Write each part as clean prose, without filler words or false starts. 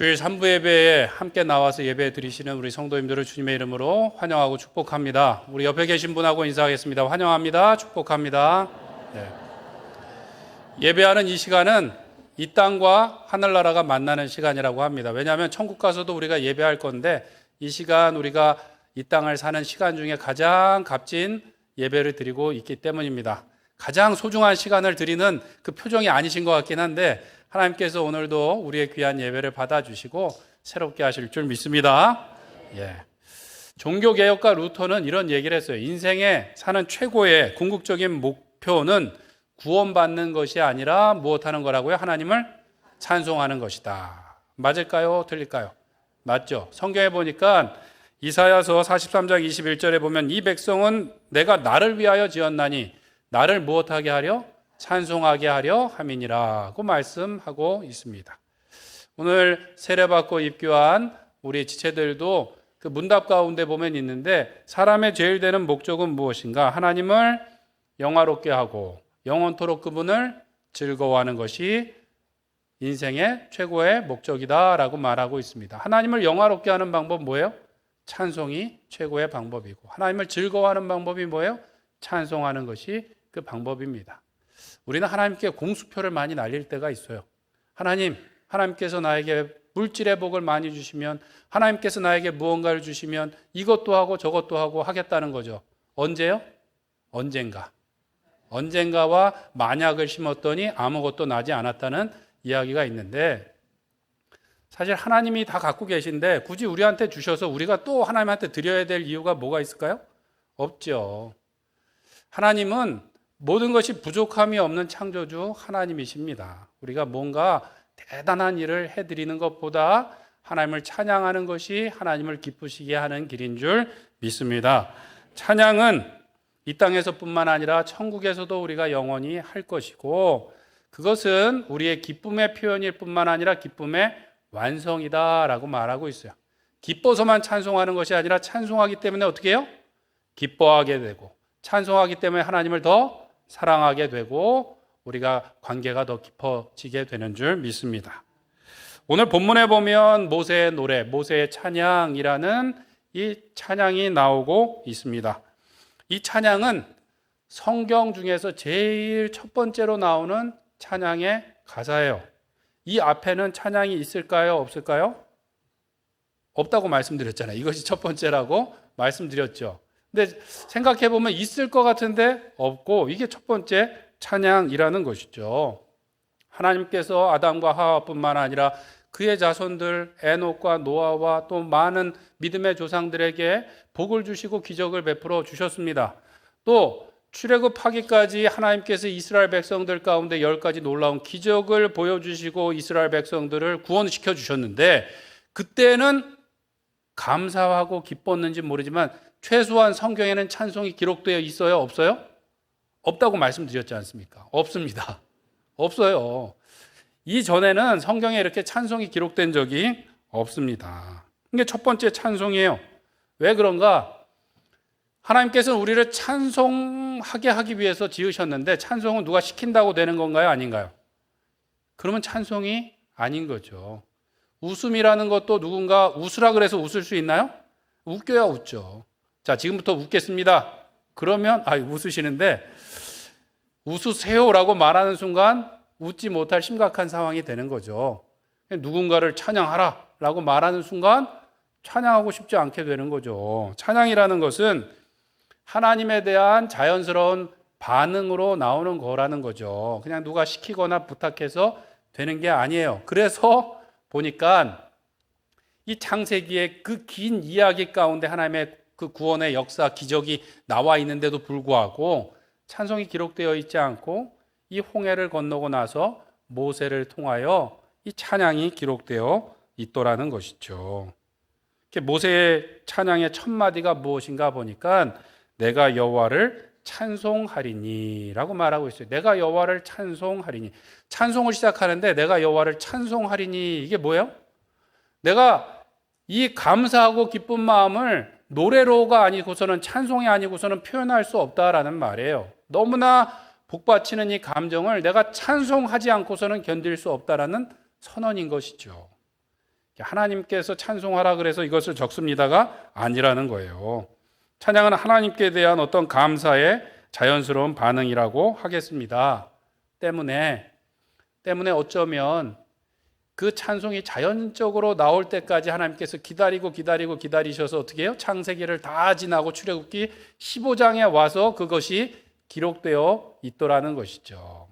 주일 3부 예배에 함께 나와서 예배 드리시는 우리 성도님들을 주님의 이름으로 환영하고 축복합니다. 우리 옆에 계신 분하고 인사하겠습니다. 환영합니다. 축복합니다. 네. 예배하는 이 시간은 이 땅과 하늘나라가 만나는 시간이라고 합니다. 왜냐하면 천국 가서도 우리가 예배할 건데 이 시간 우리가 이 땅을 사는 시간 중에 가장 값진 예배를 드리고 있기 때문입니다. 가장 소중한 시간을 드리는 그 표정이 아니신 것 같긴 한데 하나님께서 오늘도 우리의 귀한 예배를 받아주시고 새롭게 하실 줄 믿습니다. 종교개혁가 루터는 이런 얘기를 했어요. 인생에 사는 최고의 궁극적인 목표는 구원받는 것이 아니라 무엇하는 거라고요? 하나님을 찬송하는 것이다. 맞을까요? 틀릴까요? 맞죠. 성경에 보니까 이사야서 43장 21절에 보면 이 백성은 내가 나를 위하여 지었나니 나를 무엇하게 하려? 찬송하게 하려 함이니라고 말씀하고 있습니다. 오늘 세례받고 입교한 우리 지체들도 그 문답 가운데 보면 있는데 사람의 제일 되는 목적은 무엇인가? 하나님을 영화롭게 하고 영원토록 그분을 즐거워하는 것이 인생의 최고의 목적이다라고 말하고 있습니다. 하나님을 영화롭게 하는 방법 뭐예요? 찬송이 최고의 방법이고 하나님을 즐거워하는 방법이 뭐예요? 찬송하는 것이 그 방법입니다. 우리는 하나님께 공수표를 많이 날릴 때가 있어요. 하나님께서 나에게 물질의 복을 많이 주시면, 하나님께서 나에게 무언가를 주시면 이것도 하고 저것도 하고 하겠다는 거죠. 언제요? 언젠가와 만약을 심었더니 아무것도 나지 않았다는 이야기가 있는데, 사실 하나님이 다 갖고 계신데 굳이 우리한테 주셔서 우리가 또 하나님한테 드려야 될 이유가 뭐가 있을까요? 없죠. 하나님은 모든 것이 부족함이 없는 창조주 하나님이십니다. 우리가 뭔가 대단한 일을 해드리는 것보다 하나님을 찬양하는 것이 하나님을 기쁘시게 하는 길인 줄 믿습니다. 찬양은 이 땅에서뿐만 아니라 천국에서도 우리가 영원히 할 것이고, 그것은 우리의 기쁨의 표현일 뿐만 아니라 기쁨의 완성이다라고 말하고 있어요. 기뻐서만 찬송하는 것이 아니라 찬송하기 때문에 어떻게 해요? 기뻐하게 되고, 찬송하기 때문에 하나님을 더 사랑하게 되고 우리가 관계가 더 깊어지게 되는 줄 믿습니다. 오늘 본문에 보면 모세의 노래, 모세의 찬양이라는 이 찬양이 나오고 있습니다. 이 찬양은 성경 중에서 제일 첫 번째로 나오는 찬양의 가사예요. 이 앞에는 찬양이 있을까요? 없을까요? 없다고 말씀드렸잖아요. 이것이 첫 번째라고 말씀드렸죠. 근데 생각해보면 있을 것 같은데 없고, 이게 첫 번째 찬양이라는 것이죠. 하나님께서 아담과 하와뿐만 아니라 그의 자손들 에녹과 노아와 또 많은 믿음의 조상들에게 복을 주시고 기적을 베풀어 주셨습니다. 또 출애굽하기까지 하나님께서 이스라엘 백성들 가운데 10가지 놀라운 기적을 보여주시고 이스라엘 백성들을 구원시켜 주셨는데, 그때는 감사하고 기뻤는지 모르지만 최소한 성경에는 찬송이 기록되어 있어요? 없어요? 없다고 말씀드렸지 않습니까? 없습니다. 없어요. 이전에는 성경에 이렇게 찬송이 기록된 적이 없습니다. 이게 첫 번째 찬송이에요. 왜 그런가? 하나님께서는 우리를 찬송하게 하기 위해서 지으셨는데 찬송은 누가 시킨다고 되는 건가요? 아닌가요? 그러면 찬송이 아닌 거죠. 웃음이라는 것도 누군가 웃으라 그래서 웃을 수 있나요? 웃겨야 웃죠. 자, 지금부터 웃겠습니다. 그러면 웃으시는데 웃으세요라고 말하는 순간 웃지 못할 심각한 상황이 되는 거죠. 누군가를 찬양하라라고 말하는 순간 찬양하고 싶지 않게 되는 거죠. 찬양이라는 것은 하나님에 대한 자연스러운 반응으로 나오는 거라는 거죠. 그냥 누가 시키거나 부탁해서 되는 게 아니에요. 그래서 보니까 이 창세기의 그 긴 이야기 가운데 하나님의 그 구원의 역사, 기적이 나와 있는데도 불구하고 찬송이 기록되어 있지 않고 이 홍해를 건너고 나서 모세를 통하여 이 찬양이 기록되어 있더라는 것이죠. 모세의 찬양의 첫 마디가 무엇인가 보니까 내가 여호와를 찬송하리니 라고 말하고 있어요. 내가 여호와를 찬송하리니. 찬송을 시작하는데 내가 여호와를 찬송하리니, 이게 뭐예요? 내가 이 감사하고 기쁜 마음을 노래로가 아니고서는, 찬송이 아니고서는 표현할 수 없다라는 말이에요. 너무나 복받치는 이 감정을 내가 찬송하지 않고서는 견딜 수 없다라는 선언인 것이죠. 하나님께서 찬송하라 그래서 이것을 적습니다가 아니라는 거예요. 찬양은 하나님께 대한 어떤 감사의 자연스러운 반응이라고 하겠습니다. 때문에 어쩌면 그 찬송이 자연적으로 나올 때까지 하나님께서 기다리셔서 어떻게 해요? 창세기를 다 지나고 출애굽기 15장에 와서 그것이 기록되어 있더라는 것이죠.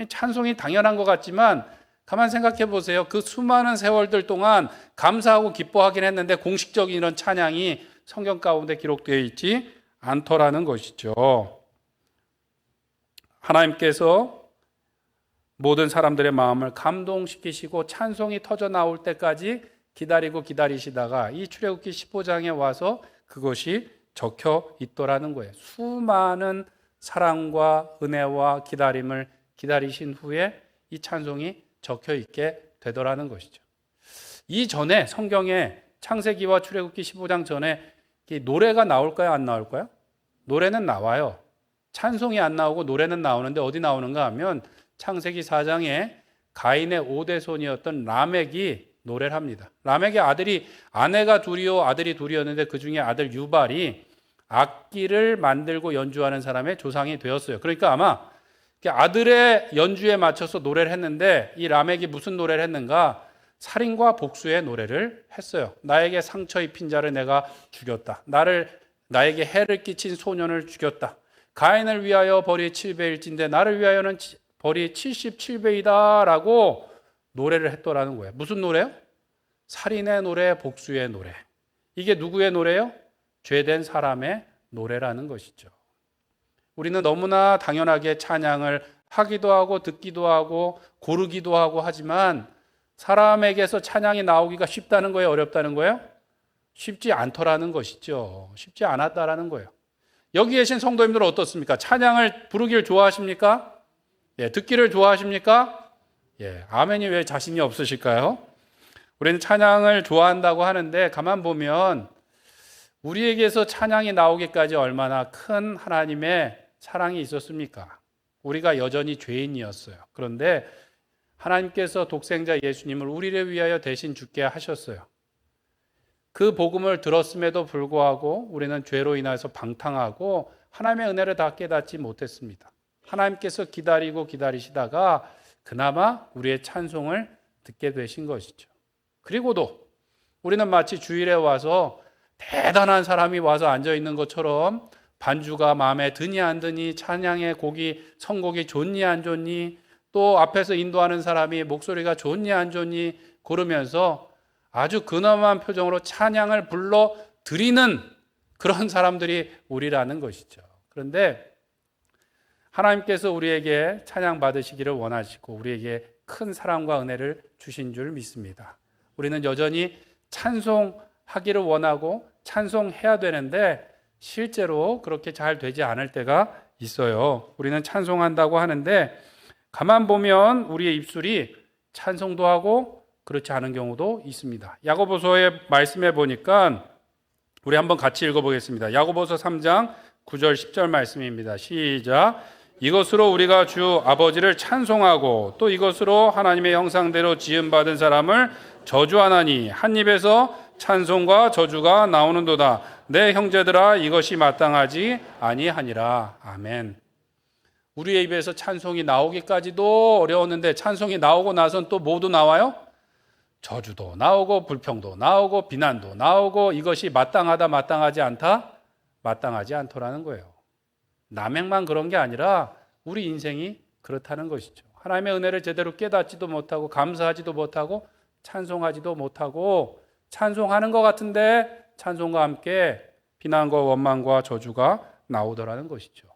찬송이 당연한 것 같지만 가만 생각해 보세요. 그 수많은 세월들 동안 감사하고 기뻐하긴 했는데 공식적인 이런 찬양이 성경 가운데 기록되어 있지 않더라는 것이죠. 하나님께서 모든 사람들의 마음을 감동시키시고 찬송이 터져 나올 때까지 기다리시다가 이 출애굽기 15장에 와서 그것이 적혀 있더라는 거예요. 수많은 사랑과 은혜와 기다림을 기다리신 후에 이 찬송이 적혀 있게 되더라는 것이죠. 이전에 성경에 창세기와 출애굽기 15장 전에 노래가 나올까요? 안 나올까요? 노래는 나와요. 찬송이 안 나오고 노래는 나오는데 어디 나오는가 하면 창세기 4장에 가인의 5대 손이었던 라멕이 노래를 합니다. 라멕의 아내가 둘이요 아들이 둘이었는데 그 중에 아들 유발이 악기를 만들고 연주하는 사람의 조상이 되었어요. 그러니까 아마 아들의 연주에 맞춰서 노래를 했는데 이 라멕이 무슨 노래를 했는가? 살인과 복수의 노래를 했어요. 나에게 상처 입힌 자를 내가 죽였다. 나에게 해를 끼친 소년을 죽였다. 가인을 위하여 벌이 7배일진데 나를 위하여는 벌이 77배이다 라고 노래를 했더라는 거예요. 무슨 노래요? 살인의 노래, 복수의 노래. 이게 누구의 노래요? 죄된 사람의 노래라는 것이죠. 우리는 너무나 당연하게 찬양을 하기도 하고 듣기도 하고 고르기도 하고 하지만 사람에게서 찬양이 나오기가 쉽다는 거예요? 어렵다는 거예요? 쉽지 않더라는 것이죠. 쉽지 않았다라는 거예요. 여기 계신 성도님들은 어떻습니까? 찬양을 부르기를 좋아하십니까? 예, 듣기를 좋아하십니까? 예, 아멘이 왜 자신이 없으실까요? 우리는 찬양을 좋아한다고 하는데 가만 보면 우리에게서 찬양이 나오기까지 얼마나 큰 하나님의 사랑이 있었습니까? 우리가 여전히 죄인이었어요. 그런데 하나님께서 독생자 예수님을 우리를 위하여 대신 죽게 하셨어요. 그 복음을 들었음에도 불구하고 우리는 죄로 인해서 방탕하고 하나님의 은혜를 다 깨닫지 못했습니다. 하나님께서 기다리시다가 그나마 우리의 찬송을 듣게 되신 것이죠. 그리고도 우리는 마치 주일에 와서 대단한 사람이 와서 앉아 있는 것처럼 반주가 마음에 드니 안 드니, 찬양의 선곡이 좋니 안 좋니, 또 앞에서 인도하는 사람이 목소리가 좋니 안 좋니 고르면서 아주 근엄한 표정으로 찬양을 불러 드리는 그런 사람들이 우리라는 것이죠. 그런데 하나님께서 우리에게 찬양 받으시기를 원하시고 우리에게 큰 사랑과 은혜를 주신 줄 믿습니다. 우리는 여전히 찬송하기를 원하고 찬송해야 되는데 실제로 그렇게 잘 되지 않을 때가 있어요. 우리는 찬송한다고 하는데 가만 보면 우리의 입술이 찬송도 하고 그렇지 않은 경우도 있습니다. 야고보서의 말씀해 보니까 우리 한번 같이 읽어보겠습니다. 야고보서 3장 9절 10절 말씀입니다. 시작. 이것으로 우리가 주 아버지를 찬송하고 또 이것으로 하나님의 형상대로 지음받은 사람을 저주하나니 한 입에서 찬송과 저주가 나오는도다. 내 형제들아 이것이 마땅하지 아니하니라. 아멘. 우리의 입에서 찬송이 나오기까지도 어려웠는데 찬송이 나오고 나선 또 뭐도 나와요? 저주도 나오고 불평도 나오고 비난도 나오고 이것이 마땅하다 마땅하지 않다? 마땅하지 않더라는 거예요. 남행만 그런 게 아니라 우리 인생이 그렇다는 것이죠. 하나님의 은혜를 제대로 깨닫지도 못하고 감사하지도 못하고 찬송하지도 못하고 찬송하는 것 같은데 찬송과 함께 비난과 원망과 저주가 나오더라는 것이죠.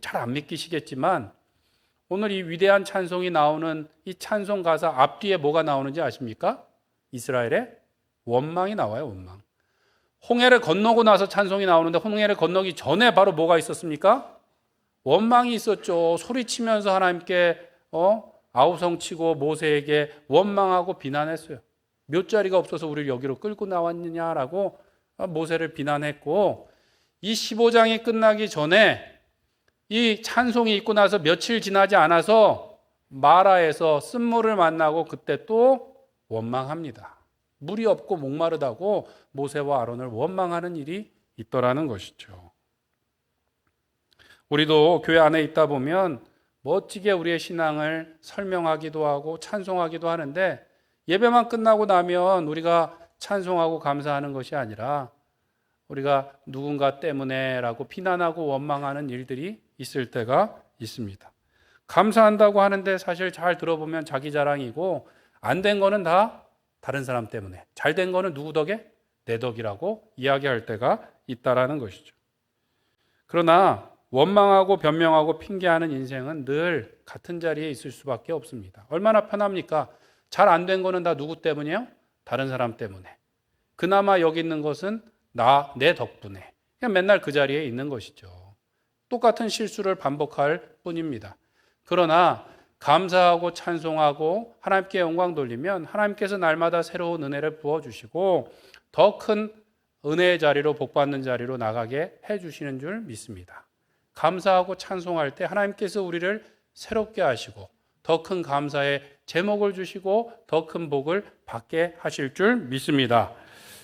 잘 안 믿기시겠지만 오늘 이 위대한 찬송이 나오는 이 찬송 가사 앞뒤에 뭐가 나오는지 아십니까? 이스라엘의 원망이 나와요. 원망. 홍해를 건너고 나서 찬송이 나오는데 홍해를 건너기 전에 바로 뭐가 있었습니까? 원망이 있었죠. 소리치면서 하나님께 아우성치고 모세에게 원망하고 비난했어요. 몇 자리가 없어서 우리를 여기로 끌고 나왔느냐라고 모세를 비난했고 이 15장이 끝나기 전에 이 찬송이 있고 나서 며칠 지나지 않아서 마라에서 쓴물을 만나고 그때 또 원망합니다. 물이 없고 목마르다고 모세와 아론을 원망하는 일이 있더라는 것이죠. 우리도 교회 안에 있다 보면 멋지게 우리의 신앙을 설명하기도 하고 찬송하기도 하는데 예배만 끝나고 나면 우리가 찬송하고 감사하는 것이 아니라 우리가 누군가 때문에라고 비난하고 원망하는 일들이 있을 때가 있습니다. 감사한다고 하는데 사실 잘 들어보면 자기 자랑이고 안 된 거는 다 다른 사람 때문에, 잘 된 거는 누구 덕에? 내 덕이라고 이야기할 때가 있다라는 것이죠. 그러나 원망하고 변명하고 핑계하는 인생은 늘 같은 자리에 있을 수밖에 없습니다. 얼마나 편합니까? 잘 안 된 거는 다 누구 때문이에요? 다른 사람 때문에. 그나마 여기 있는 것은 내 덕분에. 그냥 맨날 그 자리에 있는 것이죠. 똑같은 실수를 반복할 뿐입니다. 그러나 감사하고 찬송하고 하나님께 영광 돌리면 하나님께서 날마다 새로운 은혜를 부어주시고 더 큰 은혜의 자리로 복받는 자리로 나가게 해주시는 줄 믿습니다. 감사하고 찬송할 때 하나님께서 우리를 새롭게 하시고 더 큰 감사의 제목을 주시고 더 큰 복을 받게 하실 줄 믿습니다.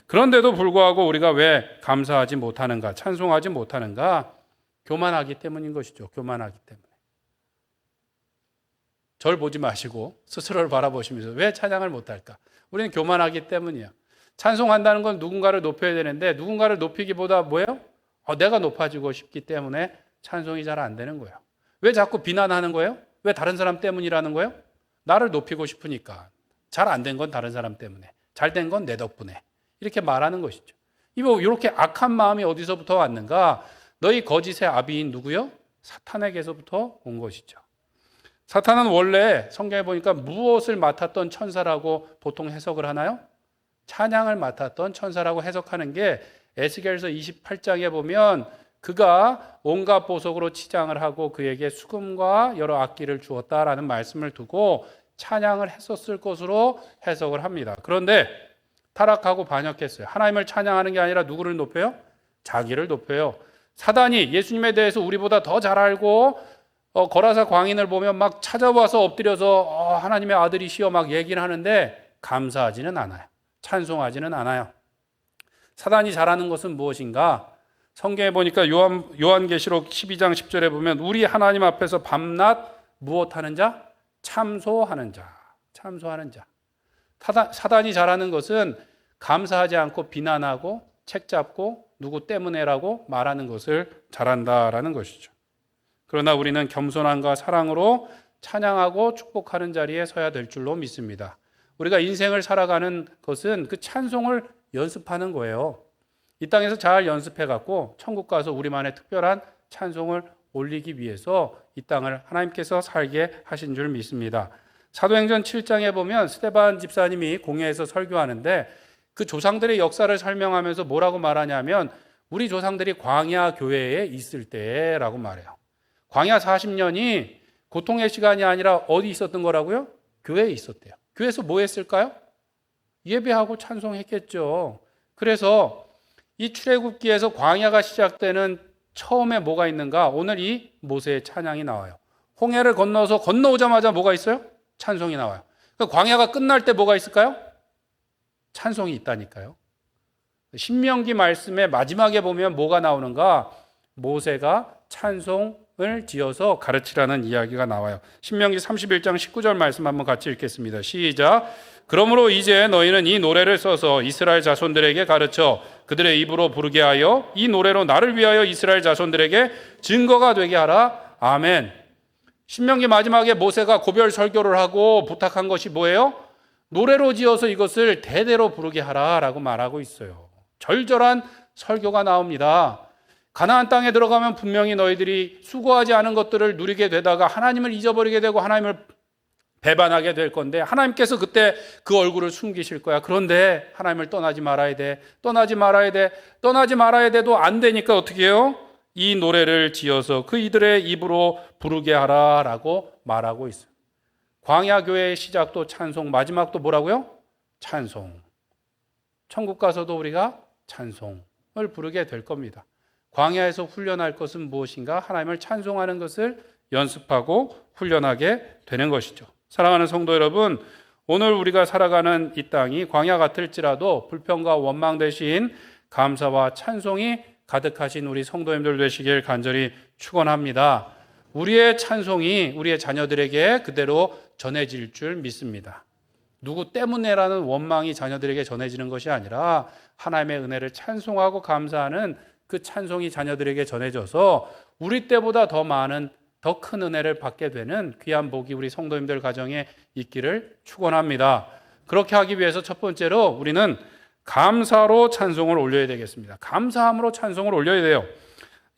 그런데도 불구하고 우리가 왜 감사하지 못하는가, 찬송하지 못하는가? 교만하기 때문인 것이죠. 교만하기 때문에. 절 보지 마시고 스스로를 바라보시면서 왜 찬양을 못할까? 우리는 교만하기 때문이에요. 찬송한다는 건 누군가를 높여야 되는데 누군가를 높이기보다 뭐예요? 내가 높아지고 싶기 때문에 찬송이 잘 안 되는 거예요. 왜 자꾸 비난하는 거예요? 왜 다른 사람 때문이라는 거예요? 나를 높이고 싶으니까. 잘 안 된 건 다른 사람 때문에, 잘 된 건 내 덕분에. 이렇게 말하는 것이죠. 이렇게 악한 마음이 어디서부터 왔는가? 너희 거짓의 아비인 누구요? 사탄에게서부터 온 것이죠. 사탄은 원래 성경에 보니까 무엇을 맡았던 천사라고 보통 해석을 하나요? 찬양을 맡았던 천사라고 해석하는 게 에스겔서 28장에 보면 그가 온갖 보석으로 치장을 하고 그에게 수금과 여러 악기를 주었다라는 말씀을 두고 찬양을 했었을 것으로 해석을 합니다. 그런데 타락하고 반역했어요. 하나님을 찬양하는 게 아니라 누구를 높여요? 자기를 높여요. 사단이 예수님에 대해서 우리보다 더 잘 알고 거라사 광인을 보면 막 찾아와서 엎드려서 하나님의 아들이시여 막 얘기를 하는데 감사하지는 않아요. 찬송하지는 않아요. 사단이 잘하는 것은 무엇인가? 성경에 보니까 요한계시록 12장 10절에 보면 우리 하나님 앞에서 밤낮 무엇하는 자? 참소하는 자. 참소하는 자. 사단이 잘하는 것은 감사하지 않고 비난하고 책잡고 누구 때문에라고 말하는 것을 잘한다라는 것이죠. 그러나 우리는 겸손함과 사랑으로 찬양하고 축복하는 자리에 서야 될 줄로 믿습니다. 우리가 인생을 살아가는 것은 그 찬송을 연습하는 거예요. 이 땅에서 잘 연습해갖고 천국 가서 우리만의 특별한 찬송을 올리기 위해서 이 땅을 하나님께서 살게 하신 줄 믿습니다. 사도행전 7장에 보면 스데반 집사님이 공회에서 설교하는데 그 조상들의 역사를 설명하면서 뭐라고 말하냐면 우리 조상들이 광야 교회에 있을 때라고 말해요. 광야 40년이 고통의 시간이 아니라 어디 있었던 거라고요? 교회에 있었대요. 교회에서 뭐 했을까요? 예배하고 찬송했겠죠. 그래서 이 출애굽기에서 광야가 시작되는 처음에 뭐가 있는가? 오늘 이 모세의 찬양이 나와요. 홍해를 건너오자마자 뭐가 있어요? 찬송이 나와요. 그러니까 광야가 끝날 때 뭐가 있을까요? 찬송이 있다니까요. 신명기 말씀의 마지막에 보면 뭐가 나오는가? 모세가 찬송을 지어서 가르치라는 이야기가 나와요. 신명기 31장 19절 말씀 한번 같이 읽겠습니다. 시작. 그러므로 이제 너희는 이 노래를 써서 이스라엘 자손들에게 가르쳐 그들의 입으로 부르게 하여 이 노래로 나를 위하여 이스라엘 자손들에게 증거가 되게 하라. 아멘. 신명기 마지막에 모세가 고별 설교를 하고 부탁한 것이 뭐예요? 노래로 지어서 이것을 대대로 부르게 하라라고 말하고 있어요. 절절한 설교가 나옵니다. 가나안 땅에 들어가면 분명히 너희들이 수고하지 않은 것들을 누리게 되다가 하나님을 잊어버리게 되고 하나님을 배반하게 될 건데 하나님께서 그때 그 얼굴을 숨기실 거야. 그런데 하나님을 떠나지 말아야 돼. 떠나지 말아야 돼도 안 되니까 어떻게 해요? 이 노래를 지어서 그 이들의 입으로 부르게 하라라고 말하고 있어요. 광야 교회의 시작도 찬송, 마지막도 뭐라고요? 찬송. 천국 가서도 우리가 찬송을 부르게 될 겁니다. 광야에서 훈련할 것은 무엇인가? 하나님을 찬송하는 것을 연습하고 훈련하게 되는 것이죠. 사랑하는 성도 여러분, 오늘 우리가 살아가는 이 땅이 광야 같을지라도 불평과 원망 대신 감사와 찬송이 가득하신 우리 성도님들 되시길 간절히 축원합니다. 우리의 찬송이 우리의 자녀들에게 그대로 전해질 줄 믿습니다. 누구 때문에라는 원망이 자녀들에게 전해지는 것이 아니라 하나님의 은혜를 찬송하고 감사하는 그 찬송이 자녀들에게 전해져서 우리 때보다 더 많은 더 큰 은혜를 받게 되는 귀한 복이 우리 성도님들 가정에 있기를 축원합니다. 그렇게 하기 위해서 첫 번째로 우리는 감사로 찬송을 올려야 되겠습니다. 감사함으로 찬송을 올려야 돼요.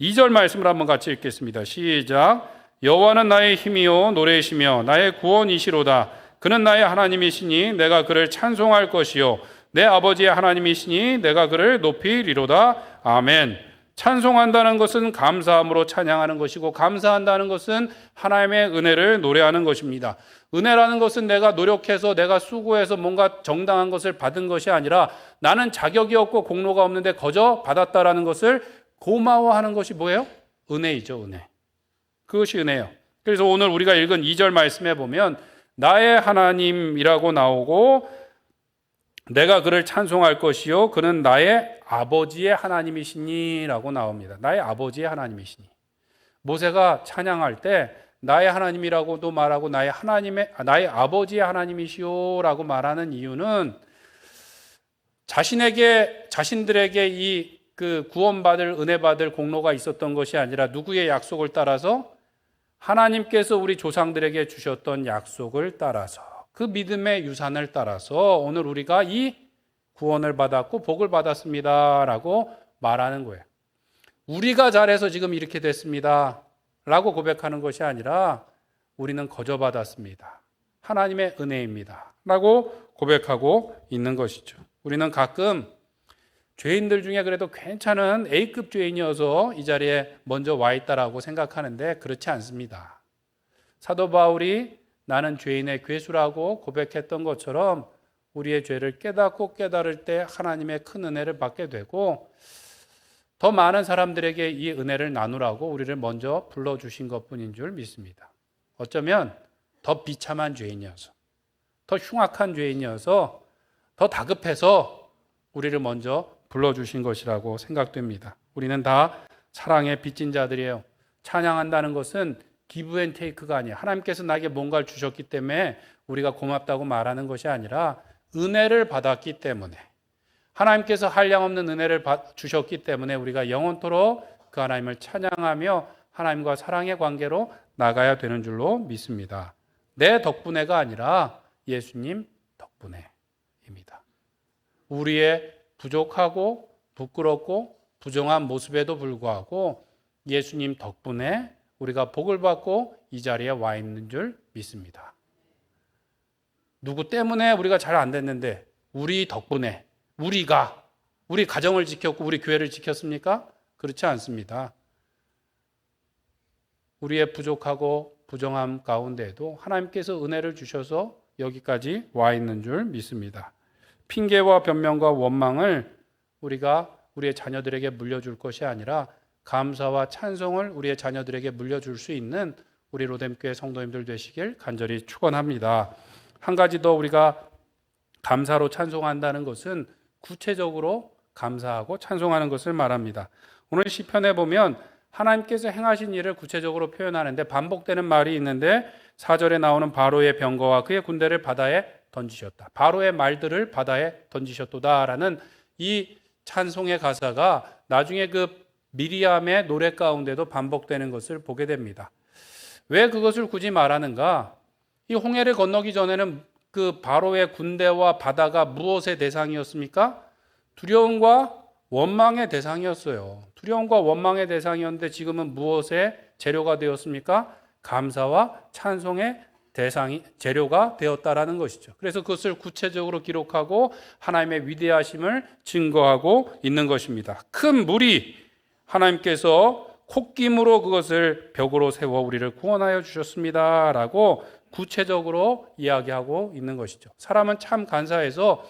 2절 말씀을 한번 같이 읽겠습니다. 시작. 여호와는 나의 힘이요 노래이시며 나의 구원이시로다. 그는 나의 하나님이시니 내가 그를 찬송할 것이요 내 아버지의 하나님이시니 내가 그를 높이리로다. 아멘. 찬송한다는 것은 감사함으로 찬양하는 것이고 감사한다는 것은 하나님의 은혜를 노래하는 것입니다. 은혜라는 것은 내가 노력해서 내가 수고해서 뭔가 정당한 것을 받은 것이 아니라 나는 자격이 없고 공로가 없는데 거저 받았다라는 것을 고마워하는 것이 뭐예요? 은혜이죠, 은혜. 그것이 은혜예요. 그래서 오늘 우리가 읽은 2절 말씀에 보면 나의 하나님이라고 나오고 내가 그를 찬송할 것이요 그는 나의 아버지의 하나님이시니 라고 나옵니다. 나의 아버지의 하나님이시니. 모세가 찬양할 때 나의 하나님이라고도 말하고 나의 아버지의 하나님이시오 라고 말하는 이유는 자신들에게 이 그 구원받을 은혜 받을 공로가 있었던 것이 아니라 누구의 약속을 따라서 하나님께서 우리 조상들에게 주셨던 약속을 따라서 그 믿음의 유산을 따라서 오늘 우리가 이 구원을 받았고 복을 받았습니다 라고 말하는 거예요. 우리가 잘해서 지금 이렇게 됐습니다 라고 고백하는 것이 아니라 우리는 거저 받았습니다. 하나님의 은혜입니다 라고 고백하고 있는 것이죠. 우리는 가끔 죄인들 중에 그래도 괜찮은 A급 죄인이어서 이 자리에 먼저 와 있다라고 생각하는데 그렇지 않습니다. 사도 바울이 나는 죄인의 괴수라고 고백했던 것처럼 우리의 죄를 깨닫고 깨달을 때 하나님의 큰 은혜를 받게 되고 더 많은 사람들에게 이 은혜를 나누라고 우리를 먼저 불러주신 것뿐인 줄 믿습니다. 어쩌면 더 비참한 죄인이어서 더 흉악한 죄인이어서 더 다급해서 우리를 먼저 불러주신 것이라고 생각됩니다. 우리는 다 사랑의 빚진 자들이에요. 찬양한다는 것은 기브 앤 테이크가 아니에요. 하나님께서 나에게 뭔가를 주셨기 때문에 우리가 고맙다고 말하는 것이 아니라 은혜를 받았기 때문에 하나님께서 한량없는 은혜를 주셨기 때문에 우리가 영원토록 그 하나님을 찬양하며 하나님과 사랑의 관계로 나가야 되는 줄로 믿습니다. 내 덕분에가 아니라 예수님 덕분에입니다. 우리의 부족하고 부끄럽고 부정한 모습에도 불구하고 예수님 덕분에 우리가 복을 받고 이 자리에 와 있는 줄 믿습니다. 누구 때문에 우리가 잘 안 됐는데 우리 덕분에 우리 가정을 지켰고 우리 교회를 지켰습니까? 그렇지 않습니다. 우리의 부족하고 부정함 가운데에도 하나님께서 은혜를 주셔서 여기까지 와 있는 줄 믿습니다. 핑계와 변명과 원망을 우리가 우리의 자녀들에게 물려줄 것이 아니라 감사와 찬송을 우리의 자녀들에게 물려줄 수 있는 우리 로뎀교회 성도님들 되시길 간절히 축원합니다. 한 가지 더 우리가 감사로 찬송한다는 것은 구체적으로 감사하고 찬송하는 것을 말합니다. 오늘 시편에 보면 하나님께서 행하신 일을 구체적으로 표현하는데 반복되는 말이 있는데 4절에 나오는 바로의 병거와 그의 군대를 바다에 던지셨다. 바로의 말들을 바다에 던지셨도다라는 이 찬송의 가사가 나중에 그 미리암의 노래 가운데도 반복되는 것을 보게 됩니다. 왜 그것을 굳이 말하는가? 이 홍해를 건너기 전에는 그 바로의 군대와 바다가 무엇의 대상이었습니까? 두려움과 원망의 대상이었어요. 두려움과 원망의 대상이었는데 지금은 무엇의 재료가 되었습니까? 감사와 찬송의 재료가 되었다라는 것이죠. 그래서 그것을 구체적으로 기록하고 하나님의 위대하심을 증거하고 있는 것입니다. 큰 물이 하나님께서 콧김으로 그것을 벽으로 세워 우리를 구원하여 주셨습니다 라고 구체적으로 이야기하고 있는 것이죠. 사람은 참 간사해서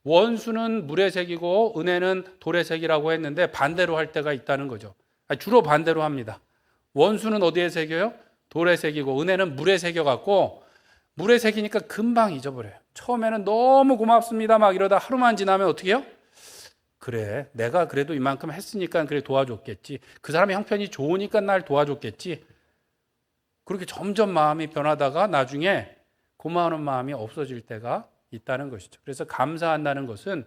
원수는 물의 색이고 은혜는 돌의 색이라고 했는데 반대로 할 때가 있다는 거죠. 주로 반대로 합니다. 원수는 어디에 새겨요? 돌의 색이고 은혜는 물에 새겨갖고 물에 새기니까 금방 잊어버려요. 처음에는 너무 고맙습니다 막 이러다 하루만 지나면 어떻게 해요? 그래, 내가 그래도 이만큼 했으니까 그래 도와줬겠지. 그 사람의 형편이 좋으니까 날 도와줬겠지. 그렇게 점점 마음이 변하다가 나중에 고마워하는 마음이 없어질 때가 있다는 것이죠. 그래서 감사한다는 것은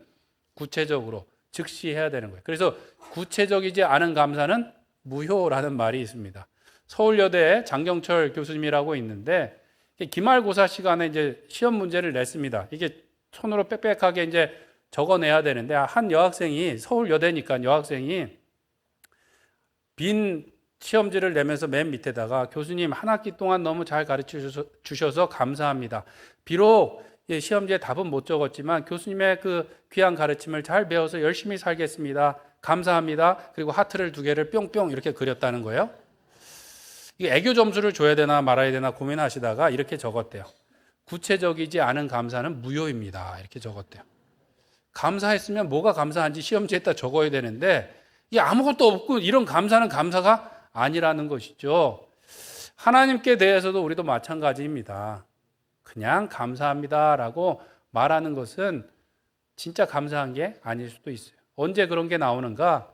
구체적으로 즉시 해야 되는 거예요. 그래서 구체적이지 않은 감사는 무효라는 말이 있습니다. 서울여대 장경철 교수님이라고 있는데 기말고사 시간에 이제 시험 문제를 냈습니다. 이게 손으로 빽빽하게 이제 적어내야 되는데 한 여학생이 서울여대니까 여학생이 빈 시험지를 내면서 맨 밑에다가 교수님 한 학기 동안 너무 잘 가르쳐 주셔서 감사합니다. 비록 시험지에 답은 못 적었지만 교수님의 그 귀한 가르침을 잘 배워서 열심히 살겠습니다. 감사합니다. 그리고 하트를 2개를 뿅뿅 이렇게 그렸다는 거예요. 이게 애교 점수를 줘야 되나 말아야 되나 고민하시다가 이렇게 적었대요. 구체적이지 않은 감사는 무효입니다. 이렇게 적었대요. 감사했으면 뭐가 감사한지 시험지에다 적어야 되는데 이게 아무것도 없고 이런 감사는 감사가 아니라는 것이죠. 하나님께 대해서도 우리도 마찬가지입니다. 그냥 감사합니다라고 말하는 것은 진짜 감사한 게 아닐 수도 있어요. 언제 그런 게 나오는가?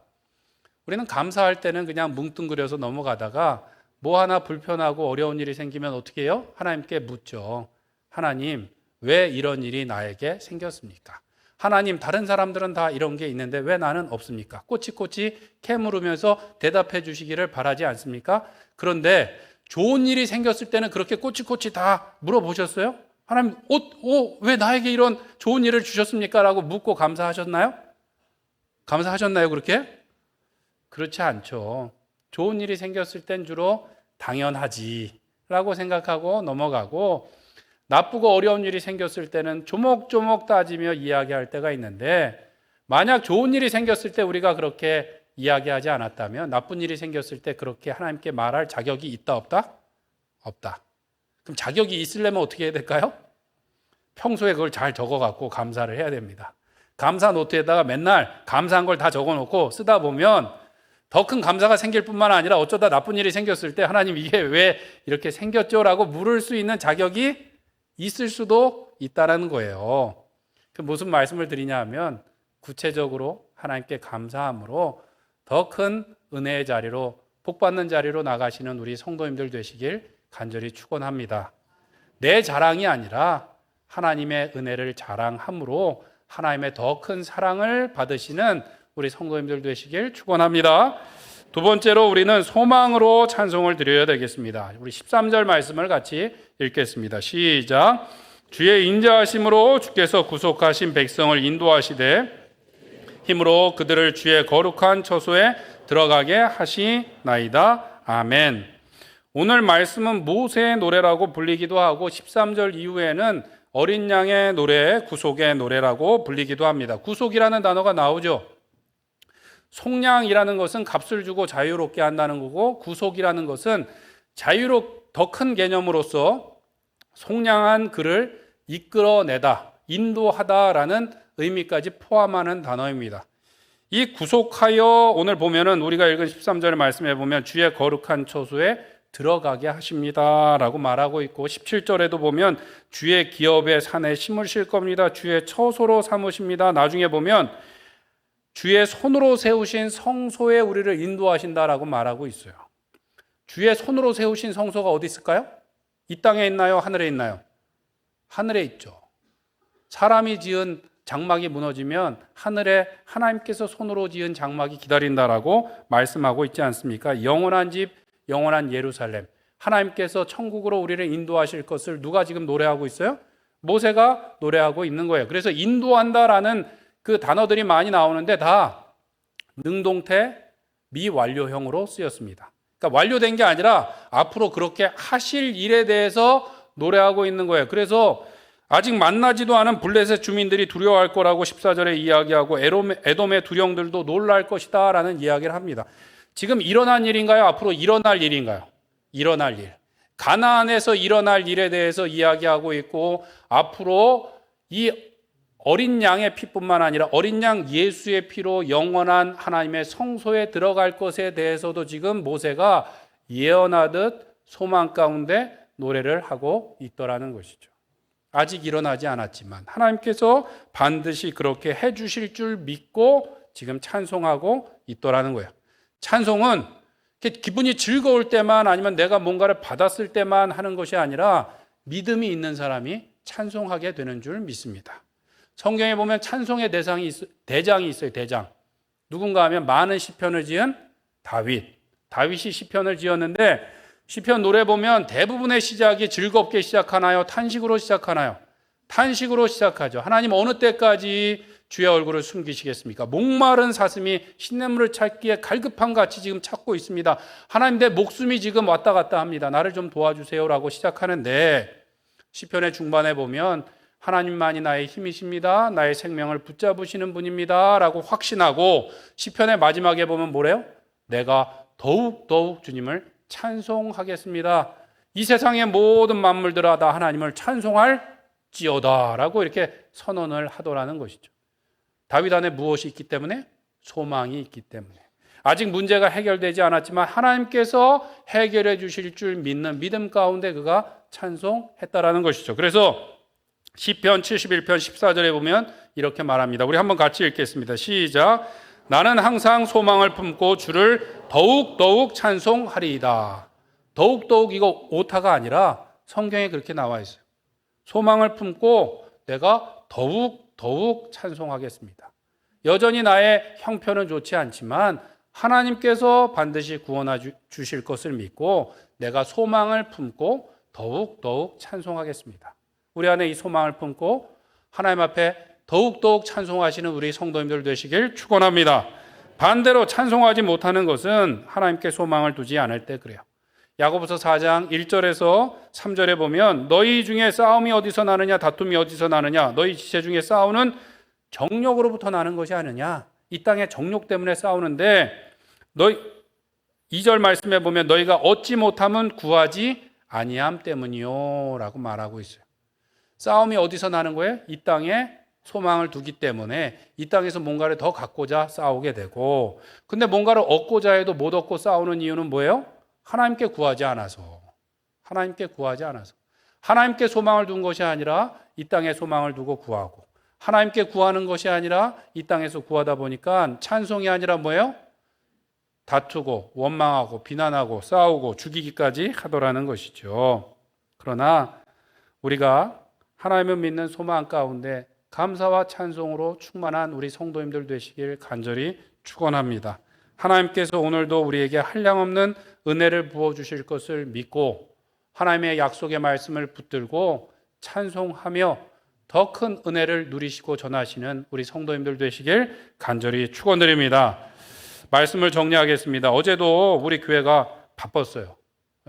우리는 감사할 때는 그냥 뭉뚱그려서 넘어가다가 뭐 하나 불편하고 어려운 일이 생기면 어떻게 해요? 하나님께 묻죠. 하나님, 왜 이런 일이 나에게 생겼습니까? 하나님, 다른 사람들은 다 이런 게 있는데 왜 나는 없습니까? 꼬치꼬치 캐물으면서 대답해 주시기를 바라지 않습니까? 그런데 좋은 일이 생겼을 때는 그렇게 꼬치꼬치 다 물어보셨어요? 하나님, 왜 나에게 이런 좋은 일을 주셨습니까? 라고 묻고 감사하셨나요? 감사하셨나요, 그렇게? 그렇지 않죠. 좋은 일이 생겼을 땐 주로 당연하지 라고 생각하고 넘어가고 나쁘고 어려운 일이 생겼을 때는 조목조목 따지며 이야기할 때가 있는데 만약 좋은 일이 생겼을 때 우리가 그렇게 이야기하지 않았다면 나쁜 일이 생겼을 때 그렇게 하나님께 말할 자격이 있다 없다? 없다. 그럼 자격이 있으려면 어떻게 해야 될까요? 평소에 그걸 잘 적어갖고 감사를 해야 됩니다. 감사 노트에다가 맨날 감사한 걸 다 적어놓고 쓰다 보면 더 큰 감사가 생길 뿐만 아니라 어쩌다 나쁜 일이 생겼을 때 하나님 이게 왜 이렇게 생겼죠? 라고 물을 수 있는 자격이 있을 수도 있다는 거예요. 그 무슨 말씀을 드리냐 하면 구체적으로 하나님께 감사함으로 더 큰 은혜의 자리로 복받는 자리로 나가시는 우리 성도님들 되시길 간절히 축원합니다. 내 자랑이 아니라 하나님의 은혜를 자랑함으로 하나님의 더 큰 사랑을 받으시는 우리 성도님들 되시길 축원합니다. 두 번째로 우리는 소망으로 찬송을 드려야 되겠습니다. 우리 13절 말씀을 같이 읽겠습니다. 시작. 주의 인자하심으로 주께서 구속하신 백성을 인도하시되 힘으로 그들을 주의 거룩한 처소에 들어가게 하시나이다. 아멘. 오늘 말씀은 모세의 노래라고 불리기도 하고 13절 이후에는 어린 양의 노래, 구속의 노래라고 불리기도 합니다. 구속이라는 단어가 나오죠. 속량이라는 것은 값을 주고 자유롭게 한다는 거고 구속이라는 것은 더 큰 개념으로서 속량한 그를 이끌어내다, 인도하다라는 의미까지 포함하는 단어입니다. 이 구속하여 오늘 보면은 우리가 읽은 13절의 말씀에 보면 주의 거룩한 처소에 들어가게 하십니다 라고 말하고 있고 17절에도 보면 주의 기업의 산에 심으실 겁니다. 주의 처소로 삼으십니다. 나중에 보면 주의 손으로 세우신 성소에 우리를 인도하신다라고 말하고 있어요. 주의 손으로 세우신 성소가 어디 있을까요? 이 땅에 있나요? 하늘에 있나요? 하늘에 있죠. 사람이 지은 장막이 무너지면 하늘에 하나님께서 손으로 지은 장막이 기다린다라고 말씀하고 있지 않습니까? 영원한 집, 영원한 예루살렘. 하나님께서 천국으로 우리를 인도하실 것을 누가 지금 노래하고 있어요? 모세가 노래하고 있는 거예요. 그래서 인도한다라는 그 단어들이 많이 나오는데 다 능동태 미완료형으로 쓰였습니다. 그러니까 완료된 게 아니라 앞으로 그렇게 하실 일에 대해서 노래하고 있는 거예요. 그래서 아직 만나지도 않은 블레셋 주민들이 두려워할 거라고 14절에 이야기하고 에돔의 두령들도 놀랄 것이다 라는 이야기를 합니다. 지금 일어난 일인가요? 앞으로 일어날 일인가요? 일어날 일. 가나안에서 일어날 일에 대해서 이야기하고 있고 앞으로 이 어린 양의 피뿐만 아니라 어린 양 예수의 피로 영원한 하나님의 성소에 들어갈 것에 대해서도 지금 모세가 예언하듯 소망 가운데 노래를 하고 있더라는 것이죠. 아직 일어나지 않았지만 하나님께서 반드시 그렇게 해주실 줄 믿고 지금 찬송하고 있더라는 거예요. 찬송은 기분이 즐거울 때만 아니면 내가 뭔가를 받았을 때만 하는 것이 아니라 믿음이 있는 사람이 찬송하게 되는 줄 믿습니다. 성경에 보면 찬송의 대장이 있어요. 대장. 누군가 하면 많은 시편을 지은 다윗이 시편을 지었는데 시편 노래 보면 대부분의 시작이 즐겁게 시작하나요? 탄식으로 시작하나요? 탄식으로 시작하죠. 하나님 어느 때까지 주의 얼굴을 숨기시겠습니까? 목마른 사슴이 신냇물을 찾기에 갈급한 같이 지금 찾고 있습니다. 하나님 내 목숨이 지금 왔다 갔다 합니다. 나를 좀 도와주세요라고 시작하는데 시편의 중반에 보면 하나님만이 나의 힘이십니다. 나의 생명을 붙잡으시는 분입니다. 라고 확신하고 시편의 마지막에 보면 뭐래요? 내가 더욱 주님을 찬송하겠습니다. 이 세상의 모든 만물들아 다 하나님을 찬송할지어다 라고 이렇게 선언을 하더라는 것이죠. 다윗 안에 무엇이 있기 때문에? 소망이 있기 때문에. 아직 문제가 해결되지 않았지만 하나님께서 해결해 주실 줄 믿는 믿음 가운데 그가 찬송했다라는 것이죠. 그래서 시편 71편 14절에 보면 이렇게 말합니다. 우리 한번 같이 읽겠습니다. 시작. 나는 항상 소망을 품고 주를 더욱 찬송하리이다. 더욱 이거 오타가 아니라 성경에 그렇게 나와 있어요. 소망을 품고 내가 더욱 찬송하겠습니다. 여전히 나의 형편은 좋지 않지만 하나님께서 반드시 구원해 주실 것을 믿고 내가 소망을 품고 더욱 찬송하겠습니다. 우리 안에 이 소망을 품고 하나님 앞에 더욱 찬송하시는 우리 성도님들 되시길 축원합니다. 반대로 찬송하지 못하는 것은 하나님께 소망을 두지 않을 때 그래요. 야고보서 4장 1절에서 3절에 보면 너희 중에 싸움이 어디서 나느냐 다툼이 어디서 나느냐 너희 지체 중에 싸우는 정욕으로부터 나는 것이 아니냐. 이 땅의 정욕 때문에 싸우는데 2절 말씀에 보면 너희가 얻지 못함은 구하지 아니함 때문이요 라고 말하고 있어요. 싸움이 어디서 나는 거예요? 이 땅에 소망을 두기 때문에 이 땅에서 뭔가를 더 갖고자 싸우게 되고 근데 뭔가를 얻고자 해도 못 얻고 싸우는 이유는 뭐예요? 하나님께 구하지 않아서 하나님께 소망을 둔 것이 아니라 이 땅에 소망을 두고 구하고 하나님께 구하는 것이 아니라 이 땅에서 구하다 보니까 찬송이 아니라 뭐예요? 다투고 원망하고 비난하고 싸우고 죽이기까지 하더라는 것이죠. 그러나 우리가 하나님을 믿는 소망 가운데 감사와 찬송으로 충만한 우리 성도님들 되시길 간절히 축원합니다. 하나님께서 오늘도 우리에게 한량없는 은혜를 부어주실 것을 믿고 하나님의 약속의 말씀을 붙들고 찬송하며 더 큰 은혜를 누리시고 전하시는 우리 성도님들 되시길 간절히 축원드립니다. 말씀을 정리하겠습니다. 어제도 우리 교회가 바빴어요.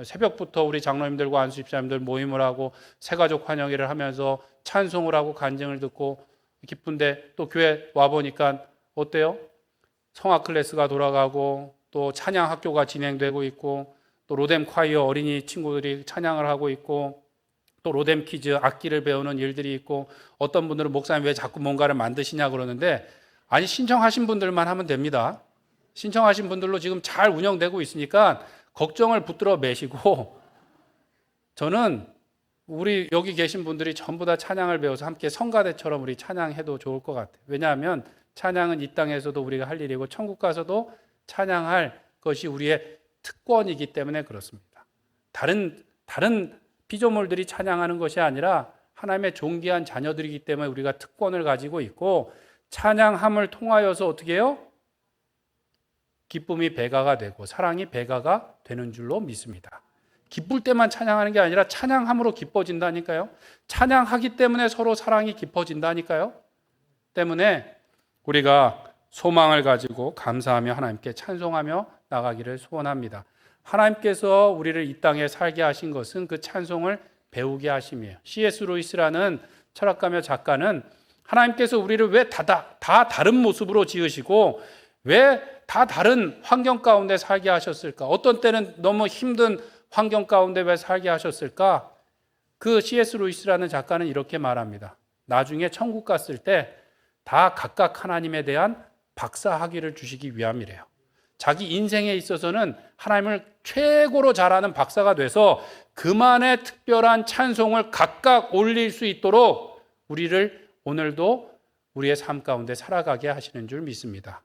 새벽부터 우리 장로님들과 안수집사님들 모임을 하고 새가족 환영회를 하면서 찬송을 하고 간증을 듣고 기쁜데 또 교회 와보니까 어때요? 성악 클래스가 돌아가고 또 찬양 학교가 진행되고 있고 또 로뎀 콰이어 어린이 친구들이 찬양을 하고 있고 또 로뎀 키즈 악기를 배우는 일들이 있고 어떤 분들은 목사님 왜 자꾸 뭔가를 만드시냐 그러는데 아니 신청하신 분들만 하면 됩니다. 신청하신 분들로 지금 잘 운영되고 있으니까 걱정을 붙들어 매시고 저는 우리 여기 계신 분들이 전부 다 찬양을 배워서 함께 성가대처럼 우리 찬양해도 좋을 것 같아요. 왜냐하면 찬양은 이 땅에서도 우리가 할 일이고 천국 가서도 찬양할 것이 우리의 특권이기 때문에 그렇습니다. 다른 피조물들이 찬양하는 것이 아니라 하나님의 존귀한 자녀들이기 때문에 우리가 특권을 가지고 있고 찬양함을 통하여서 어떻게 해요? 기쁨이 배가가 되고 사랑이 배가가 되는 줄로 믿습니다. 기쁠 때만 찬양하는 게 아니라 찬양함으로 기뻐진다니까요. 찬양하기 때문에 서로 사랑이 깊어진다니까요. 때문에 우리가 소망을 가지고 감사하며 하나님께 찬송하며 나가기를 소원합니다. 하나님께서 우리를 이 땅에 살게 하신 것은 그 찬송을 배우게 하심이에요. C.S. 루이스라는 철학가며 작가는 하나님께서 우리를 왜 다 다른 모습으로 지으시고 왜 다 다른 환경 가운데 살게 하셨을까? 어떤 때는 너무 힘든 환경 가운데 왜 살게 하셨을까? 그 C.S. 루이스라는 작가는 이렇게 말합니다. 나중에 천국 갔을 때 다 각각 하나님에 대한 박사학위를 주시기 위함이래요. 자기 인생에 있어서는 하나님을 최고로 잘하는 박사가 돼서 그만의 특별한 찬송을 각각 올릴 수 있도록 우리를 오늘도 우리의 삶 가운데 살아가게 하시는 줄 믿습니다.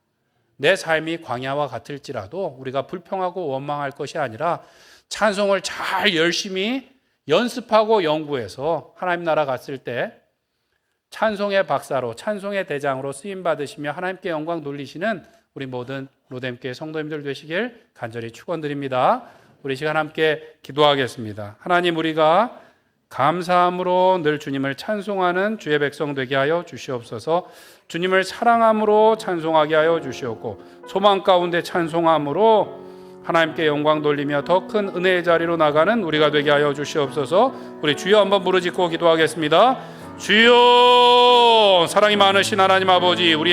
내 삶이 광야와 같을지라도 우리가 불평하고 원망할 것이 아니라 찬송을 잘 열심히 연습하고 연구해서 하나님 나라 갔을 때 찬송의 박사로, 찬송의 대장으로 쓰임 받으시며 하나님께 영광 돌리시는 우리 모든 로뎀교회 성도님들 되시길 간절히 축원드립니다. 우리 시간 함께 기도하겠습니다. 하나님, 우리가 감사함으로 늘 주님을 찬송하는 주의 백성 되게 하여 주시옵소서. 주님을 사랑함으로 찬송하게 하여 주시옵고, 소망 가운데 찬송함으로 하나님께 영광 돌리며 더 큰 은혜의 자리로 나가는 우리가 되게 하여 주시옵소서. 우리 주여 한번 부르짖고 기도하겠습니다. 주여, 사랑이 많으신 하나님 아버지, 우리